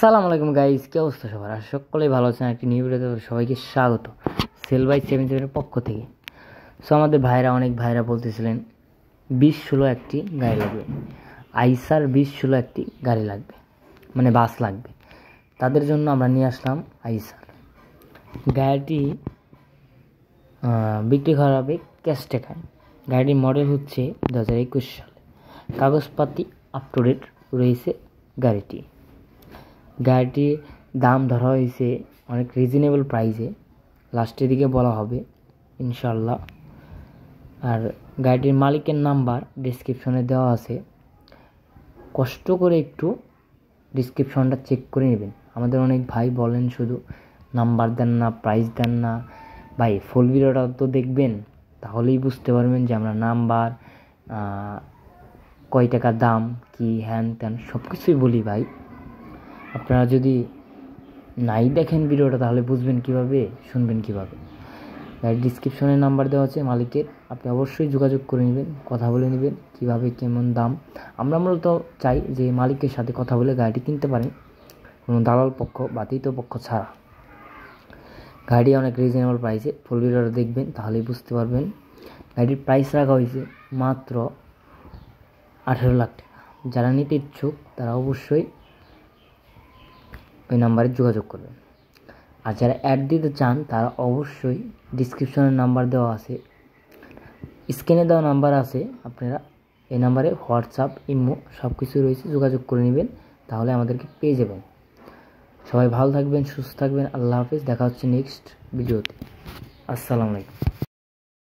আসসালামু আলাইকুম গাইস, কি অবস্থা সবার? আর সকলেই ভালো আছেন। একটি নিউ ভিডিওতে সবাইকে স্বাগত সেল বাই 77 এর পক্ষ থেকে। সো আমাদের অনেক ভাইরা বলতেছিলেন 20-16 একটি গাড়ি লাগবে, আইসার 20-16 একটি গাড়ি লাগবে, মানে বাস লাগবে। তাদের জন্য আমরা নিয়ে আসলাম আইসার গাড়িটি। বিক্রি করা হবে ক্যাশ টাকায়। গাড়িটির মডেল হচ্ছে 2021 সালে। কাগজপাতি আপ টু ডেট রয়েছে গাড়িটির দাম ধরা হয়েছে অনেক রিজনেবল প্রাইসে, লাস্টের দিকে বলা হবে ইনশাল্লাহ। আর গাড়িটির মালিকের নাম্বার ডিসক্রিপশনে দেওয়া আছে, কষ্ট করে একটু ডিসক্রিপশনটা চেক করে নেবেন। আমাদের অনেক ভাই বলেন শুধু নাম্বার দেন না, প্রাইস দেন না। ভাই ফুল ভিডিওটা তো দেখবেন, তাহলেই বুঝতে পারবেন যে আমরা নাম্বার, কয় টাকা দাম, কি হ্যান ত্যান সব কিছুই বলি ভাই। আপনারা যদি নাই দেখেন ভিডিওটা তাহলে বুঝবেন কিভাবে, শুনবেন কিভাবে। ডিসক্রিপশনে নাম্বার দেওয়া আছে মালিকের, আপনি অবশ্যই যোগাযোগ করে নেবেন, কথা বলে নেবেন কিভাবে কেমন দাম। আমরা মূলত চাই যে মালিকের সাথে কথা বলে গাড়িটি কিনতে পারেন, কোনো দালাল পক্ষ বা তৃতীয় পক্ষ ছাড়া। গাড়ি অনেক রিজনেবল প্রাইসে, ফুল ভিডিওটা দেখবেন তাহলেই বুঝতে পারবেন। গাড়ির প্রাইস রাখা হয়েছে মাত্র 18 লাখ টাকা। যারা নিতে ইচ্ছুক তারা অবশ্যই ওই নাম্বারে যোগাযোগ করবেন। আর যারা অ্যাড দিতে চান তারা অবশ্যই ডিসক্রিপশনের নাম্বার দেওয়া আছে, স্ক্রিনে দেওয়া নাম্বার আছে, আপনারা এই নাম্বারে হোয়াটসঅ্যাপ, ইমো সব কিছু রয়েছে, যোগাযোগ করে নেবেন, তাহলে আমাদেরকে পেয়ে যাবেন। সবাই ভালো থাকবেন, সুস্থ থাকবেন। আল্লাহ হাফেজ, দেখা হচ্ছে নেক্সট ভিডিওতে। আসসালামু আলাইকুম।